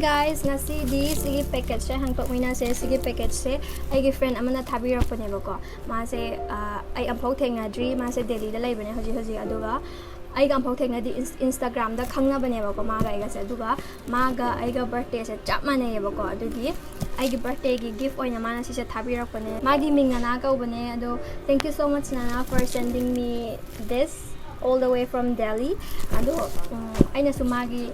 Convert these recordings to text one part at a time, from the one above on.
guys, ngasi di sige package se hangtok mina se sige package se ai friend amana thabi rakpane bako ma se ai amphok thengadri ma se Delhi da laibane hoji aduga ai ga amphok thengadi Instagram da khangna bane bako ma ga ai ga se aduga ma ga ai ga birthday se chap mane bako adugi ai gi birthday gi gift oina mana si se thabi rakpane ma gi minga na ka ubane ado thank you so much Nana for sending me this all the way from Delhi. Ado aina sumagi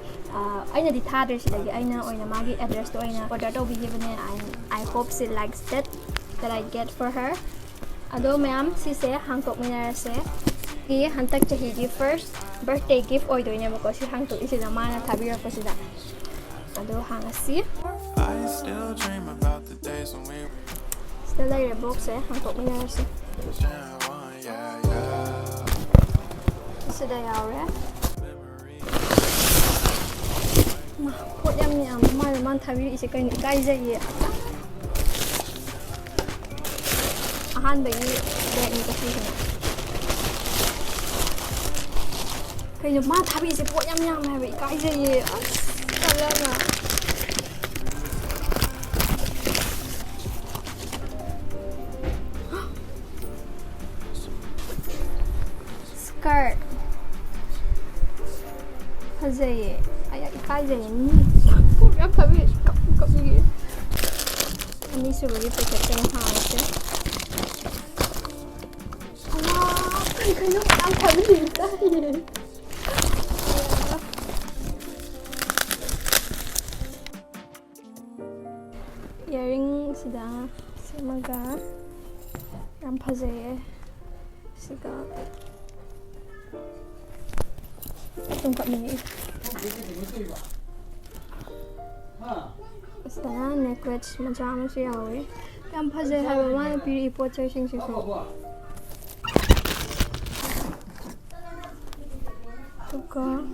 aina di thadre sidagi aina oina magi address to aina order to bigibane and I hope she likes that I get for her. Ado ma'am si se hangtok minara se ki hantak chahi gi first birthday gift oi doine bako si hangtok isina mana thabira ko sida. Ado hangasi I still dream about the days when we still like box se hangtok minara se sida yaure ma pot yam ma man thabi ise kai je ye ahan ba yi de ni ka sina kai ma thabi ise pot yam ma ba kai je ye kala na skirt Hazaye, ay kazaye ni. Pura kami kami. Ani sulit pakai tengah aja. Allah, kayu ang kami dito. Earring sudah semaga. Yang hazaye, sudah. Tungkap ni. Basta na necklace macam siya we. Yang pazay hai mama piri ipot sa sing sing. Tuka.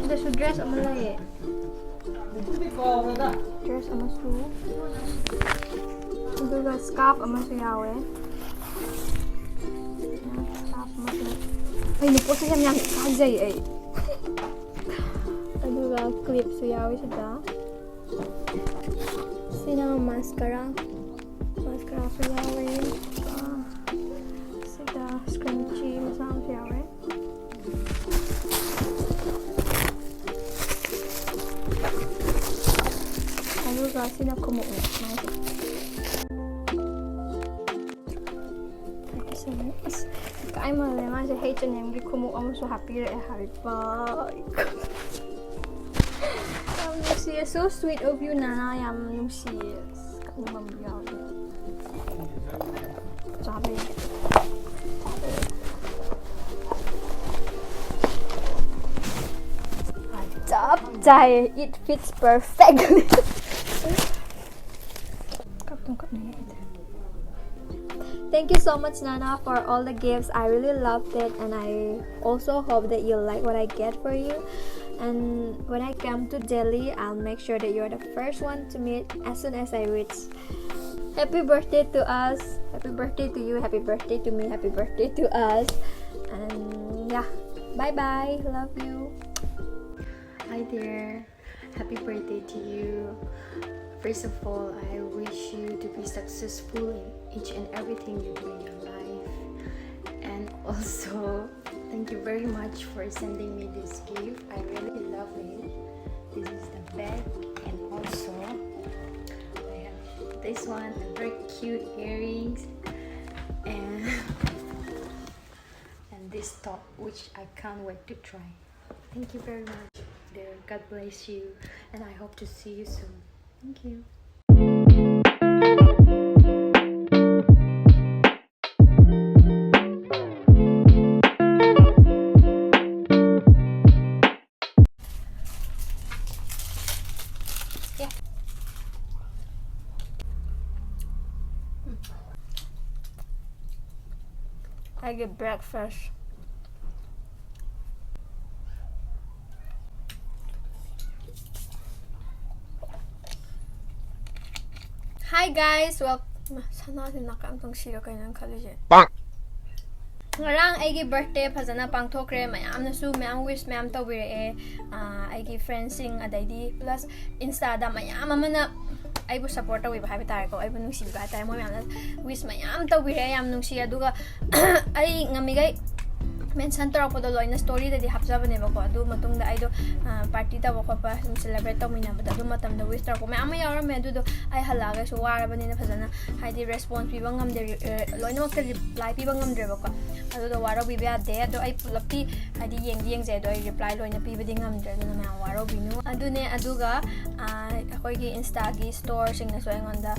Ada su dress ama lai. Dress ama su. Ada scarf ama siya we. Scarf ama siya. Ay, naku sa yang kajay ay. Aduga clip suyawi sida. Sina mascara. Mascara suyawi. Sida scrunchie masam suyawi. Aduga sina kumuk ni. I'm a lemon sa hate name gi kumu am so happy re happy Nusi so sweet of you Nana yam nusi kamu mambiyaw sabi top tie it fits perfectly Thank you so much Nana for all the gifts. I really loved it and I also hope that you like what I get for you. And when I come to Delhi, I'll make sure that you're the first one to meet as soon as I reach. Happy birthday to us. Happy birthday to you. Happy birthday to me. Happy birthday to us. And yeah, bye bye. Love you. Hi there. Happy birthday to you. First of all, I wish you to be successful in each and everything you do in your life. And also, thank you very much for sending me this gift. I really love it. This is the bag and also I have this one, a very cute earrings and this top which I can't wait to try. Thank you very much dear. God bless you and I hope to see you soon. Thank you. Yeah. I get breakfast. Hi guys, sana din nakaantong siya kayo ng college. Ngarang ay birthday phajana pangthokre mayam na su mayam wish mayam tawire ꯑꯩꯒꯤ ꯐ꯭ꯔꯦꯟꯁꯤꯡ ꯑꯗꯩꯗꯤ plus ꯏꯟꯁꯇꯥꯗ ꯃꯌꯥꯝ ꯑꯃꯅ ꯑꯩꯕꯨ support ꯇꯧꯕꯤꯕ ꯍꯥꯏꯕ ꯇꯥꯔꯦꯀꯣ ꯑꯩꯕꯨ ꯅꯨꯡꯁꯤꯕꯤꯕ ꯍꯥꯏꯇꯥꯔꯦ ꯃꯣꯏ ꯃꯌꯥꯝꯅ ꯋꯤꯁ ꯃꯌꯥꯝ ꯇꯧꯕꯤꯔꯛꯑꯦ ꯌꯥꯝ ꯅꯨꯡꯁꯤ ꯑꯗꯨꯒ ꯑꯩ ꯉꯝꯃꯤꯈꯩ ꯃꯦꯟꯁꯟ ꯇꯧꯔꯛꯄꯗꯣ ꯂꯣꯏꯅ ꯁ꯭ꯇꯣꯔꯤꯗꯗꯤ ꯍꯥꯞꯆꯕꯅꯦꯕꯀꯣ ꯑꯗꯨ ꯃꯇꯨꯡꯗ ꯑꯩꯗꯣ ꯄꯥꯔꯇꯤ ꯇꯧꯕ ꯈꯣꯠꯄ ꯁꯨꯝ ꯁꯦꯂꯦꯕ꯭ꯔꯦꯠ ꯇꯧꯃꯤꯟꯅꯕꯗ ꯑꯗꯨ ꯃꯇꯝꯗ ꯋꯤꯁ ꯇꯧꯔꯛꯄ ꯃꯌꯥꯝ ꯑꯃ ꯌꯥꯎꯔꯝꯃꯦ ꯑꯗꯨꯗꯣ ꯑꯩ ꯍꯜꯂꯛꯑꯒꯁꯨ ꯋꯥꯔꯕꯅꯤꯅ ꯐꯖꯅ ꯍꯥꯏꯗꯤ ꯔꯦꯁꯄꯣꯟꯁ ꯄꯤꯕ ꯉꯝꯗꯦ ꯂꯣꯏꯅꯃꯛꯇ ꯔꯤꯄ꯭ꯂꯥꯏ ꯄꯤꯕ ꯉꯝꯗ꯭ꯔꯦꯕꯀꯣ ꯑꯗꯨꯗꯣ ꯋꯥꯔꯧꯕꯤꯕ ꯌꯥꯗꯦ ꯑꯗꯣ ꯑꯩ ꯄꯨꯂꯞꯇꯤ ꯍꯥꯏꯗꯤ ꯌꯦꯡꯖꯩ ꯑꯗꯣ ꯑꯩ ꯔꯤꯄ꯭ꯂꯥꯏ ꯂꯣꯏꯅ ꯄꯤꯕꯗꯤ ꯉꯝꯗ꯭ꯔꯦ ꯑꯗꯨꯅ ꯃꯌꯥꯝ ꯋꯥꯔꯧꯕꯤꯅꯨ ꯑꯗꯨꯅꯦ ꯑꯗꯨꯒ ꯑꯩꯈꯣꯏꯒꯤ ꯏꯟꯁꯇꯥꯒꯤ ꯁ꯭ꯇꯣꯔꯁꯤꯡꯅꯁꯨ ꯑꯩꯉꯣꯟꯗ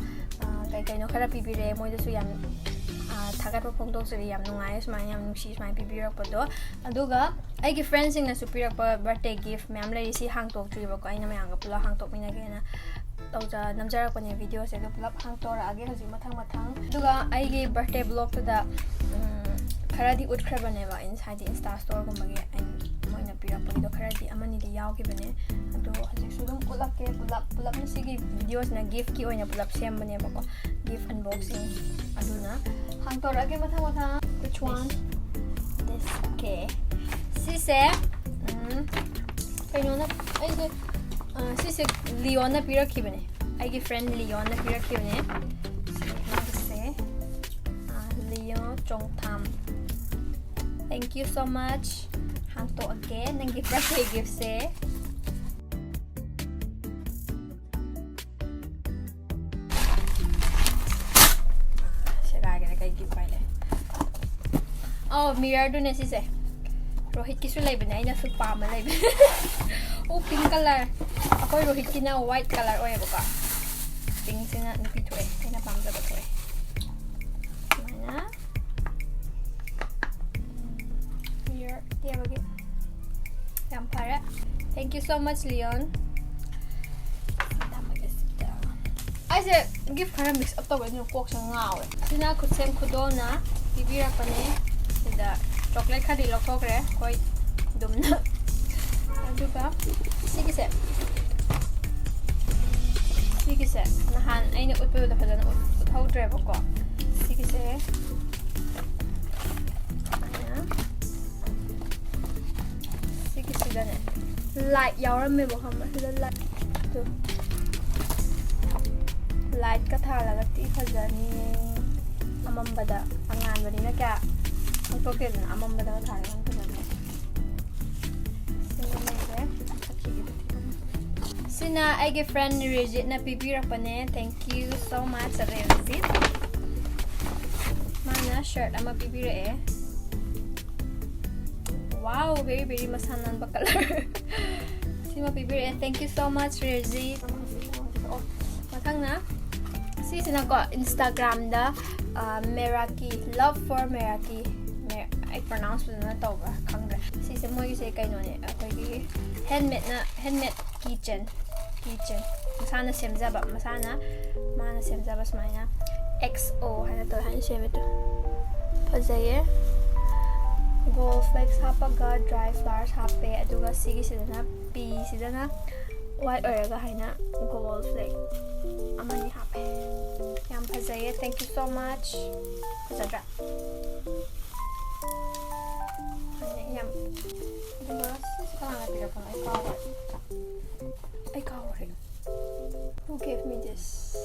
ꯀꯩꯅꯣ ꯈꯔ ꯄꯤꯕꯤꯔꯛꯑꯦ ꯃꯣꯏꯗꯁꯨ ꯌꯥꯝ ꯊꯥꯒꯠꯄ ꯐꯣꯡꯗꯣꯛꯆꯔꯤ ꯌꯥꯝ ꯅꯨꯡꯉꯥꯏ ꯁꯨꯃꯥꯏꯅ ꯌꯥꯝ ꯅꯨꯡꯁꯤ ꯁꯨꯃꯥꯏꯅ ꯄꯤꯕꯤꯔꯛꯄꯗꯣ ꯑꯗꯨꯒ ꯑꯩꯒꯤ ꯐ꯭ꯔꯦꯟꯁꯤꯡꯅꯁꯨ ꯄꯤꯔꯛꯄ ꯕꯔꯊꯗꯦ ꯒꯤꯐ ꯃꯌꯥꯝ ꯂꯩꯔꯤ ꯁꯤ ꯍꯥꯡꯇꯣꯛꯇ꯭ꯔꯤꯕꯀꯣ ꯑꯩꯅ ꯃꯌꯥꯝꯒ ꯄꯨꯂꯞ ꯍꯥꯡꯇꯣꯛꯃꯤꯟꯅꯒꯦꯅ ꯅꯝꯖꯔꯛꯄꯅꯦ ꯚꯤꯗꯤꯑꯣꯁꯦ ꯑꯗꯣ ꯄꯨꯂꯞ ꯍꯥꯡꯇꯣꯔꯛꯑꯒꯦ ꯍꯧꯖꯤꯛ ꯃꯊꯪ ꯑꯗꯨꯒ ꯑꯩꯒꯤ ꯕꯔꯊꯗꯦ ꯕ꯭ꯂꯣꯛꯇꯨꯗ ꯈꯔꯗꯤ ꯎꯠꯈ꯭ꯔꯕꯅꯦꯕ ꯍꯥꯏꯗꯤ ꯏꯟꯁꯇꯥ ꯁ꯭ꯇꯣꯔꯒꯨꯝꯕꯒꯤ ꯃꯣꯏꯅ ꯄꯤꯔꯛꯄꯒꯤꯗꯣ ꯈꯔꯗꯤ ꯑꯃꯅꯤꯗꯤ ꯌꯥꯎꯈꯤꯕꯅꯦ ꯑꯗꯣ ꯍꯧꯖꯤꯛꯁꯨ ꯑꯗꯨꯝ ꯎꯠꯂꯛꯀꯦ ꯄꯨꯂꯞꯅ ꯁꯤꯒꯤ ꯚꯤꯗꯤꯑꯣꯁꯤꯅ ꯒꯤꯐꯀꯤ ꯑꯣꯏꯅ ꯄꯨꯂꯞ ꯁꯦꯝꯕꯅꯦꯕꯀꯣ ꯒꯤꯐ ꯑꯟꯕꯣꯛꯁꯤꯡ ꯑꯗꯨꯅ ꯍꯥꯡꯇꯣꯔꯛꯑꯒꯦ ꯃꯊꯪ which one this okay sise kainona aise sise Leona pirakhibane aigi friend Leona pirakhibane sise Leo Chongtham thank you so much hangto again nangi birthday gift se oh mirror do nesi se Rohit kisu lai bana ina su pa ma lai oh pink color akoi Rohit kina white color oye baka pink sina nupi thoe ina pam ja thoe mana mirror ye bagi yam para thank you so much Leon I said gift khara mix up to ba nu kok sa ngawe sina khutsem khudona bibira pane the chocolate khadi lokokre koi dumna aduga sigise nahan aina utpu da phadana uthawdre bako sigise sigise dane light yawramme bo hamma sida light to light ka thala ga ti phajani amambada angan bani na kya okay na amambada ka thala ga phajani sina aige friend Regit na pipirakpane thank you so much Regit mana shirt ama pipirae wow very masanan ba color sima pipirae thank you so much Regit matang na si sina ko Instagram da Meraki love for Meraki I pronounce na to ba khangre si se moi se kaino ne akoi gi handmade kitchen masana semjaba mana semjaba smaina XO hana to han semeto fajaye gold flakes hapaga dry flowers hape aduga sigi sidana p sidana white oraga haina gold flake amani hape yam fajaye thank you so much fajadra yam aduga sikana pira pa I cover it. Who gave me this?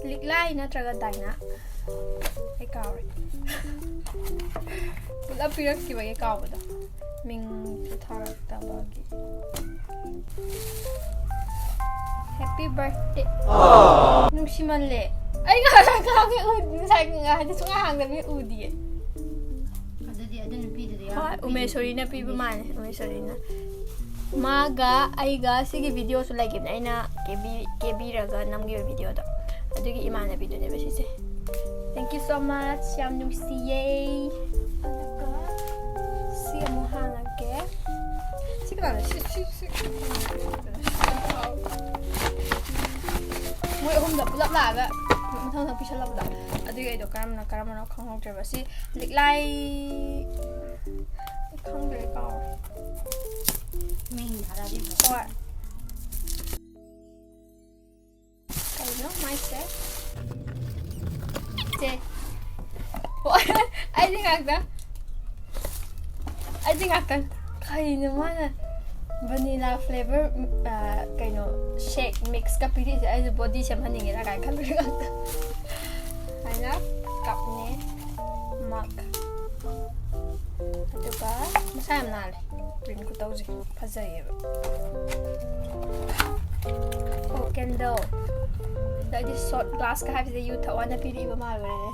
Liklay na traga dina. I cover it. Pula pirak ki ba cover da. Ming tharak ta bagi. Happy birthday. Nung si manle. Ay nga ka ud sa nga di sunga hang da mi udi. Adadi adana pi de ya. Ume sorry na pi ba man. Ume sorry na. Maga aiga sigi video su like aina kebi raga namgi video da adugi imana video ne basi thank you so much yam nusiye si mohana ke sigala si moi hom da pulap la ga mathang thang pisala da adugi ai do karamna khanghok tre basi liklai khangre ka What? Kaino my set. What? I think kaino mana vanilla flavor kaino shake mix ka pidi ai body sem haningi la kai khan ri gakta aina cup ne mug aduga masayam nale print ko tawji phajai oh candle that is short glass ka have the you thawana pidi ba mal gore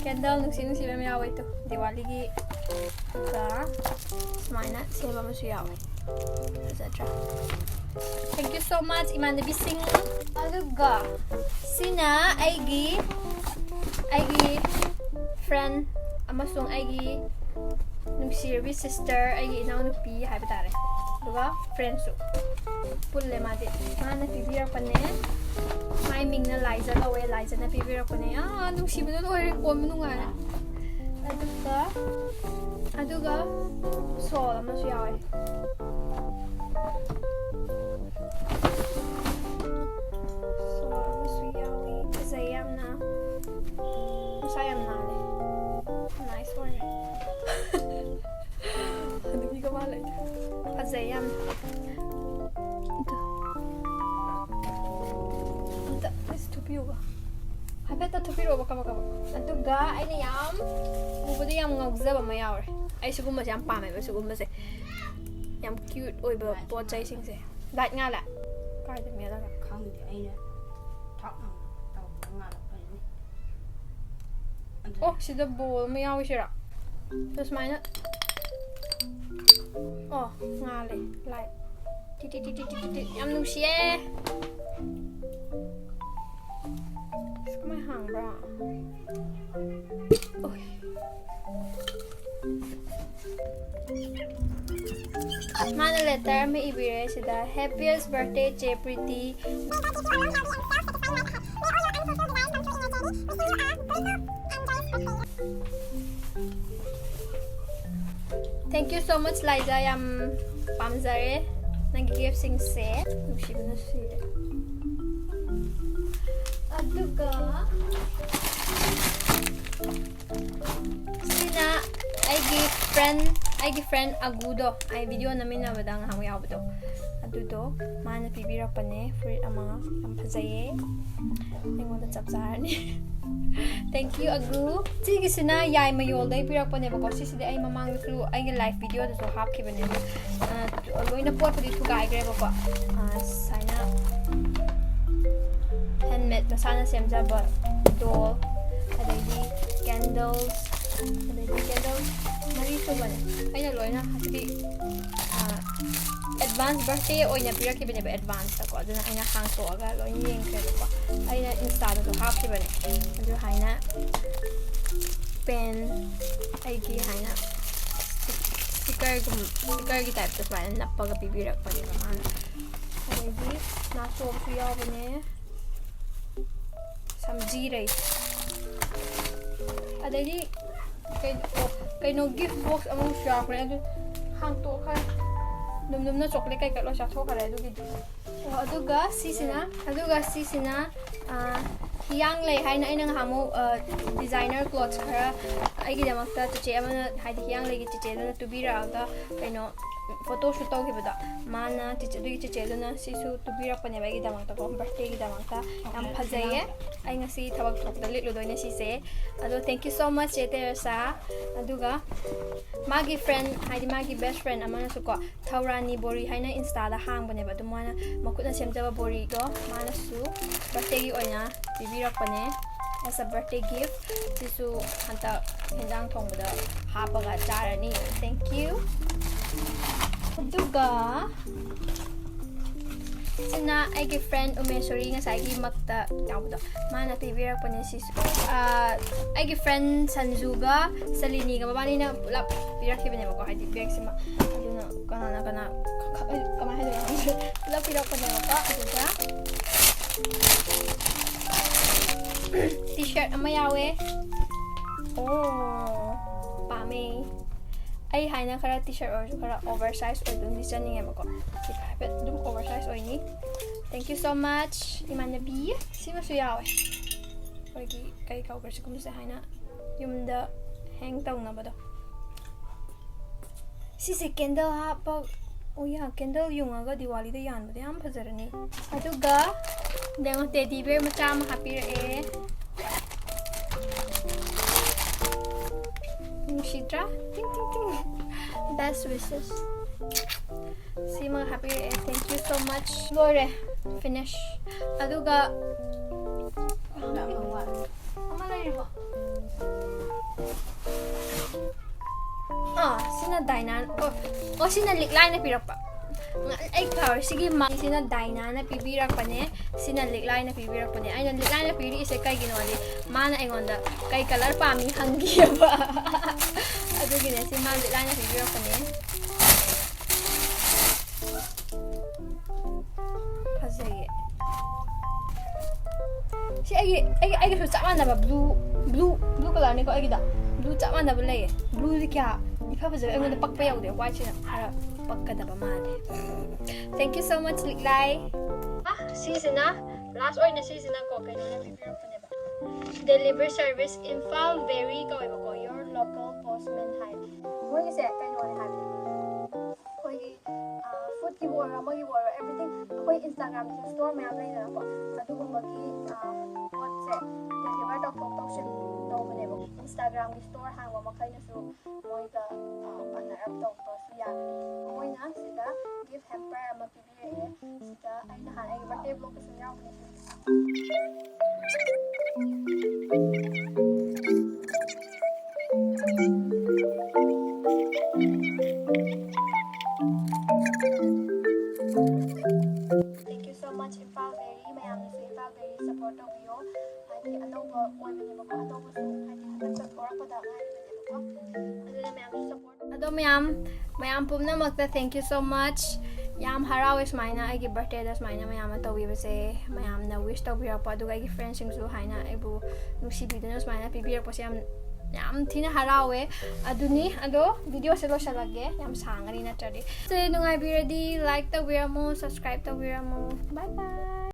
candle nusi ba me yawe to diwali gi ka smina seba masu yawe etc. Thank you so much Iman Bising aluga sina aigi friend amasung aigi nungsirbi sister aigi inaw nupi haiba tare aduga friend su pulle made mana pibirakpane mai mingna Liza lawe Liza na pibirakpane nungsibado loire kon nungana aduga sol amasu yawe sayang nale nice one aduh ni kemana itu azayam itu itu tupiu ba habeta tupiu ba kama aduh ga ai ni yam ubudi yam ngauza ba mayawre ai sugumba yam pame ba sugumba se yam cute oi ba pot chai sing se lat nga la kai de me la khang de ai ne thak tao nga la oh, sida bowl may yawi siya. Tapos may na. Oh, ngale. Like. Yam nung siya. Gusto ko may hang bra. Uy. Mana letter may ibire sida. Happiest birthday, Che Pretty. Thank you so much Liza yam pamzare nag-gift sing se nushi na siya aduga sina I friend agudo ay video namin na badang hamoy abdo adudo mana pibirak pa ne fruit ama ang pazaye ningon na tsapsarani. Thank you agu sige sina yai mayol dai pirak pa ne ba ko sisi ay mamang through ay live video so hap ki bane loina pot pudi thu gai gre ba ko sana handmade masana semja ba doll adai candles mari to bane ay na loina hati advance birthday o ina pirak ki bane ba advance ko aduna ay na hang to aga lo yeng ke ko ay na install to hap ki bane adu haina pen ay ki haina sticker ki type to ba na pag pibirak pa din naman ay di na so siya bane samji rai adai di kay no gift box among siya ko adu hang to ka num na chocolate kay kalo siya to kare adu gid aduga sisina hiyang lay haina inang hamo designer clothes kara ai gidamakta to che amana haidi hiyang lay gi che na tubira aga kaino photo shoot tau gibada mana che na sisu tubira pa ne ba gidamakta ko birthday gidamakta am phajaye ai ngasi thabak thok da litlo doina si se ado thank you so much Teresa aduga magi friend haidi magi best friend amana su ko Thaurani Bori haina insta da hang bane ba dumana makutna semjaba Bori go mana su birthday gi oina bibirak pa ne as a birthday gift sisu hanta hendang thongbada hapaga charani thank you aduga sina aigi friend umesori nga sagi makta yawdo mana pibirak pa ni sisu aigi friend Sanjuga Salini ga babani na pulap pirak kibane ko haidi pirak sima aduna kana kama hedo pulap pirak pa ni ko aduga t-shirt amayawe oh pame ay haina kara t-shirt or kara oversize or dun design niya ko but dum oversize or ni thank you so much Iman Nabi sima suyawe pagi kay ka oversize kum sa haina yumda hang taw na ba do si candle ha pag Oh yeah, candle yungaga Diwali da yanbada yam fazarani. Aduga dengo teddy bear macha ama hapira'e. Nushitra, ting ting ting. Best wishes. See mga hapira'e. Thank you so much. Lore, finish. Aduga ama na rin mo. Sina Dina. Sina Liklay na pirak pa. Ay, ikaw, sige ma. Sina Dina na pibirak pa ni. Sina Liklay na pibirak pa ni. Ay, Liklay na piri isa kay ginawa ni. Mana ay ngonda. Kay kalar pa mi hanggiya ba. Ato gina, si ma Liklay na pibirak pa ni. Pasay. Si ay so sama na ba blue color ni ko ay gida. Blue sama na ba lay. Blue di kya. 이파부즈 응원의 빡빡이하고 와이치는 알아 빡가다 봐마네. Thank you so much Liklay. Seasona last order na season ko kay na review ko na ba. Deliver service in Falveri ko ko your local postman high. Mo kasi kay no na habi. Koy food ki wora mo wora everything koy Instagram store may apply na ko. Adugo magi WhatsApp deliver to option no ba ne Instagram store hang wa makay na so moiga panarap to so yan moy na sida give hamper ama pibire sida ay nahan ay birthday vlog kasi yaw ni Thank you so much Falveri mayam ni so Falveri support of you ay ano ba mo ni ba ato ko so ay nagsa ko da ngai Ado mayam pumna magta thank you so much. Yam harawis maina ay birthday das maina mayam tawi base mayam na wish to bira pa duga gi friends sing su haina ibu nusi bidinos maina pibir po yam thina harawe aduni ado video se lo shalage yam sangari na tadi. So nungai biradi like to bira mo subscribe to bira mo. Bye bye.